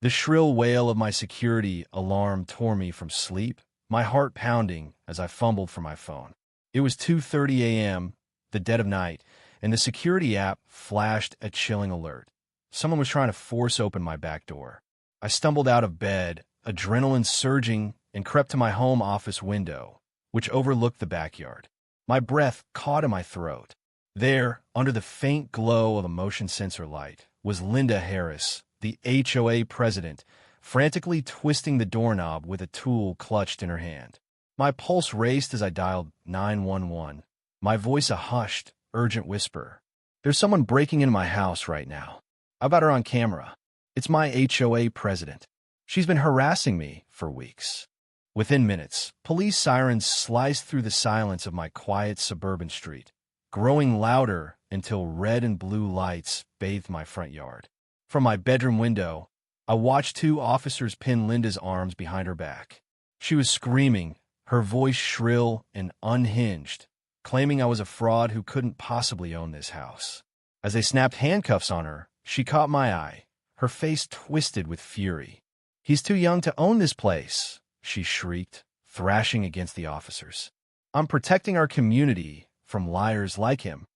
The shrill wail of my security alarm tore me from sleep, my heart pounding as I fumbled for my phone. It was 2:30 a.m., the dead of night, and the security app flashed a chilling alert. Someone was trying to force open my back door. I stumbled out of bed, adrenaline surging, and crept to my home office window, which overlooked the backyard. My breath caught in my throat. There, under the faint glow of a motion sensor light, was Linda Harris, the HOA president, frantically twisting the doorknob with a tool clutched in her hand. My pulse raced as I dialed 911, my voice a hushed, urgent whisper. "There's someone breaking into my house right now. I've got her on camera. It's my HOA president. She's been harassing me for weeks." Within minutes, police sirens sliced through the silence of my quiet suburban street, growing louder until red and blue lights bathed my front yard. From my bedroom window, I watched two officers pin Linda's arms behind her back. She was screaming, her voice shrill and unhinged, claiming I was a fraud who couldn't possibly own this house. As they snapped handcuffs on her, she caught my eye, her face twisted with fury. "He's too young to own this place," she shrieked, thrashing against the officers. "I'm protecting our community from liars like him."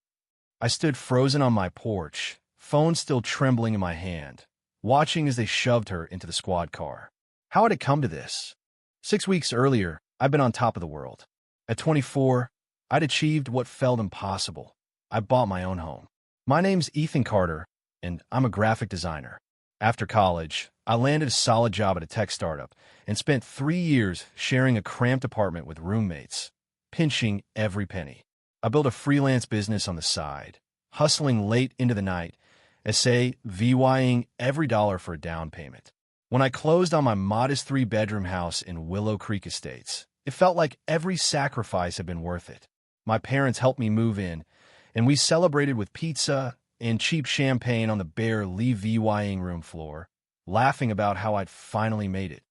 I stood frozen on my porch, phone still trembling in my hand, watching as they shoved her into the squad car. How had it come to this? 6 weeks earlier, I'd been on top of the world. At 24, I'd achieved what felt impossible. I bought my own home. My name's Ethan Carter, and I'm a graphic designer. After college, I landed a solid job at a tech startup and spent 3 years sharing a cramped apartment with roommates, pinching every penny. I built a freelance business on the side, hustling late into the night, VYing every dollar for a down payment. When I closed on my modest 3-bedroom house in Willow Creek Estates, it felt like every sacrifice had been worth it. My parents helped me move in, and we celebrated with pizza and cheap champagne on the bare VYing room floor, laughing about how I'd finally made it.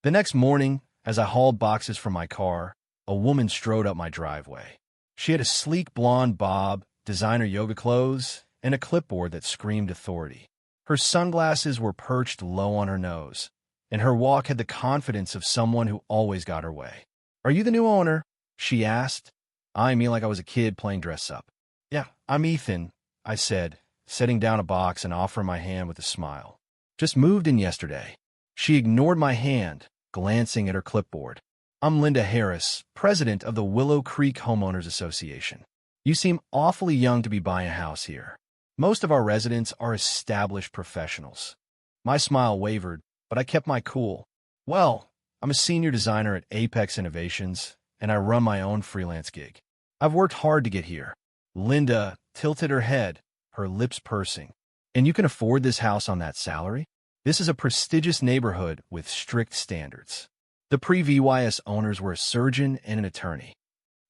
The next morning, as I hauled boxes from my car, a woman strode up my driveway. She had a sleek blonde bob, designer yoga clothes, and a clipboard that screamed authority. Her sunglasses were perched low on her nose, and her walk had the confidence of someone who always got her way. "Are you the new owner?" she asked, eyeing me like I was a kid playing dress-up. "Yeah, I'm Ethan," I said, setting down a box and offering my hand with a smile. "Just moved in yesterday." She ignored my hand, glancing at her clipboard. "I'm Linda Harris, president of the Willow Creek Homeowners Association. You seem awfully young to be buying a house here. Most of our residents are established professionals." My smile wavered, but I kept my cool. "Well, I'm a senior designer at Apex Innovations, and I run my own freelance gig. I've worked hard to get here." Linda tilted her head, her lips pursing. "And you can afford this house on that salary? This is a prestigious neighborhood with strict standards." The pre-VYS owners were a surgeon and an attorney.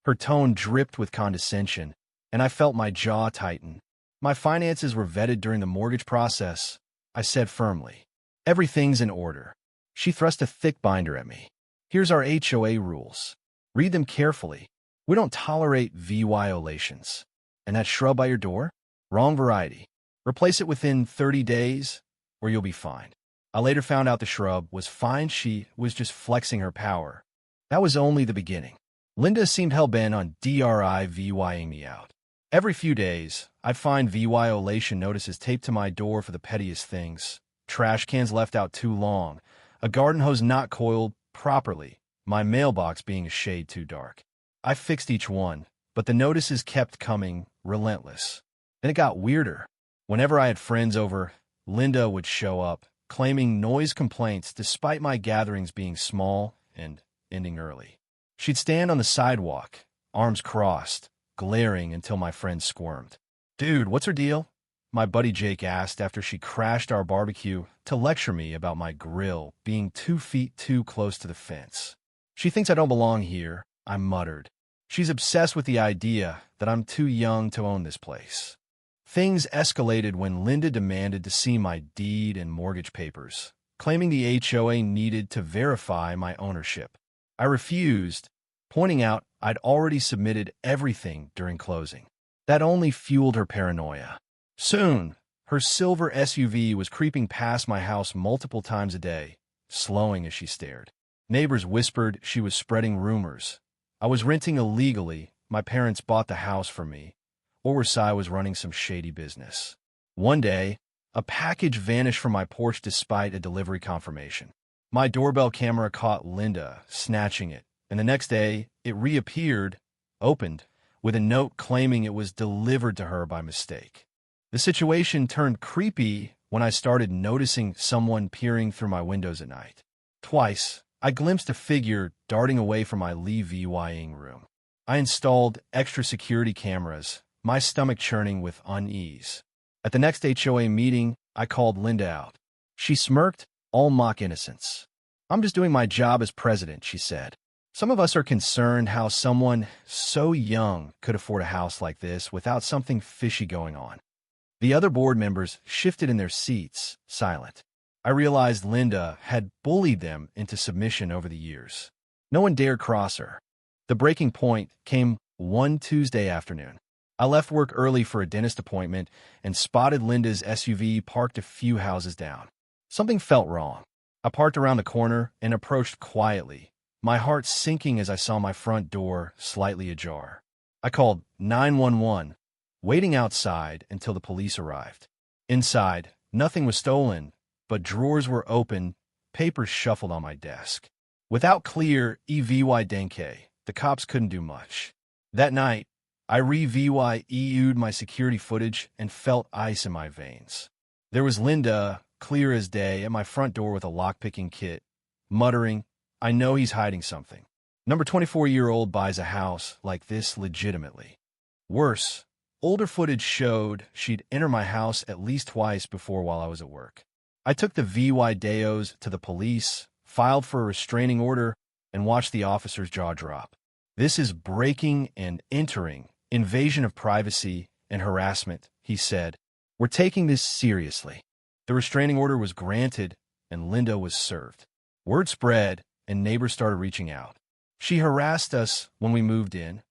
Her tone dripped with condescension, and I felt my jaw tighten. "My finances were vetted during the mortgage process," I said firmly. "Everything's in order." She thrust a thick binder at me. "Here's our HOA rules. Read them carefully. We don't tolerate violations. And that shrub by your door? Wrong variety. Replace it within 30 days, or you'll be fined." I later found out the shrub was fine. She was just flexing her power. That was only the beginning. Linda seemed hell-bent on VYing me out. Every few days, I'd find violation notices taped to my door for the pettiest things. Trash cans left out too long, a garden hose not coiled properly, my mailbox being a shade too dark. I fixed each one, but the notices kept coming, relentless. Then it got weirder. Whenever I had friends over, Linda would show up, claiming noise complaints despite my gatherings being small and ending early. She'd stand on the sidewalk, arms crossed, glaring until my friends squirmed. "Dude, what's her deal?" my buddy Jake asked after she crashed our barbecue to lecture me about my grill being 2 feet too close to the fence. "She thinks I don't belong here," I muttered. "She's obsessed with the idea that I'm too young to own this place." Things escalated when Linda demanded to see my deed and mortgage papers, claiming the HOA needed to verify my ownership. I refused, pointing out I'd already submitted everything during closing. That only fueled her paranoia. Soon, Her silver SUV was creeping past my house multiple times a day, slowing as she stared. Neighbors whispered she was spreading rumors. I was renting illegally, my parents bought the house for me, or I was running some shady business. One day, a package vanished from my porch despite a delivery confirmation. My doorbell camera caught Linda snatching it, and the next day, it reappeared, opened, with a note claiming it was delivered to her by mistake. The situation turned creepy when I started noticing someone peering through my windows at night. Twice, I glimpsed a figure darting away from my VYing room. I installed extra security cameras, my stomach churning with unease. At the next HOA meeting, I called Linda out. She smirked, all mock innocence. "I'm just doing my job as president," she said. "Some of us are concerned how someone so young could afford a house like this without something fishy going on." The other board members shifted in their seats, silent. I realized Linda had bullied them into submission over the years. No one dared cross her. The breaking point came one Tuesday afternoon. I left work early for a dentist appointment and spotted Linda's SUV parked a few houses down. Something felt wrong. I parked around the corner and approached quietly, my heart sinking as I saw my front door slightly ajar. I called 911, waiting outside until the police arrived. Inside, nothing was stolen, but drawers were open, papers shuffled on my desk. Without clear evidence, the cops couldn't do much. That night, I re-VYEU'd my security footage and felt ice in my veins. There was Linda, clear as day, at my front door with a lockpicking kit, muttering, "I know he's hiding something. Number 24-year-old buys a house like this legitimately." Worse, older footage showed she'd enter my house at least twice before while I was at work. I took the VYDEOs to the police, filed for a restraining order, and watched the officer's jaw drop. "This is breaking and entering, invasion of privacy, and harassment," he said. "We're taking this seriously." The restraining order was granted, and Linda was served. Word spread, and neighbors started reaching out. She harassed us when we moved in.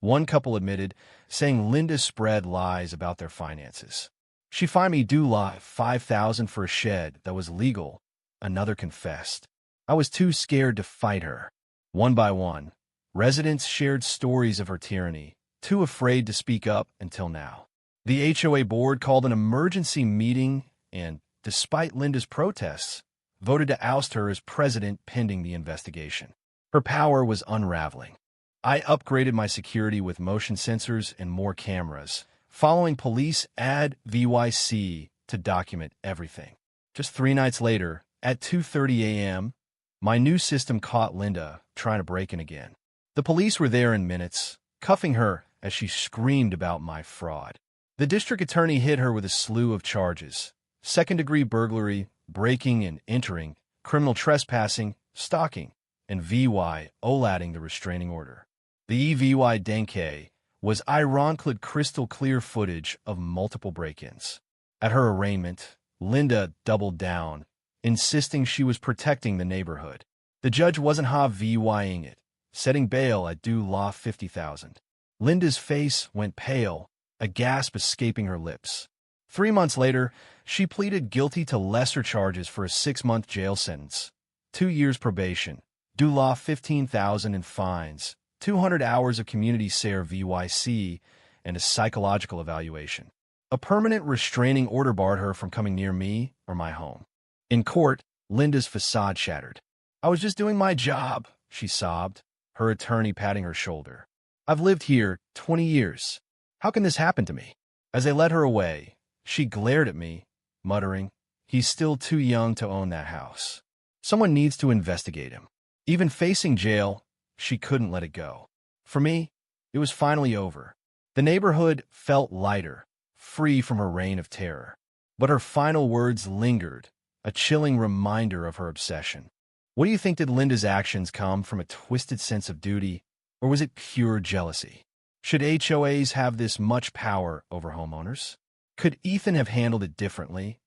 One couple admitted, saying Linda spread lies about their finances. She fined me $5,000 for a shed that was legal. Another confessed. I was too scared to fight her. One by one, residents shared stories of her tyranny, too afraid to speak up until now. The HOA board called an emergency meeting and, despite Linda's protests, voted to oust her as president pending the investigation. Her power was unraveling. I upgraded my security with motion sensors and more cameras, following police ad VYC to document everything. Just 3 nights later, at 2:30 a.m., my new system caught Linda trying to break in again. The police were there in minutes, cuffing her as she screamed about my fraud. The district attorney hit her with a slew of charges: second-degree burglary, breaking and entering, criminal trespassing, stalking, and VYOLAting the restraining order. The EVY was ironically crystal clear footage of multiple break-ins. At her arraignment, Linda doubled down, insisting she was protecting the neighborhood. The judge wasn't VYing it, setting bail at $50,000. Linda's face went pale, a gasp escaping her lips. 3 months later, she pleaded guilty to lesser charges for a 6-month jail sentence, 2 years probation, $15,000 in fines, 200 hours of community care VYC, and a psychological evaluation. A permanent restraining order barred her from coming near me or my home. In court, Linda's facade shattered. "I was just doing my job," she sobbed, her attorney patting her shoulder. "I've lived here 20 years. How can this happen to me?" As they led her away, she glared at me, muttering, "He's still too young to own that house. Someone needs to investigate him." Even facing jail, she couldn't let it go. For me, it was finally over. The neighborhood felt lighter, free from her reign of terror. But her final words lingered, a chilling reminder of her obsession. What do you think? Did Linda's actions come from a twisted sense of duty, or was it pure jealousy? Should HOAs have this much power over homeowners? Could Ethan have handled it differently,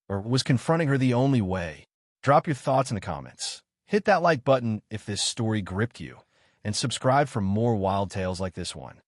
or was confronting her the only way? Drop your thoughts in the comments. Hit that like button if this story gripped you, and subscribe for more wild tales like this one.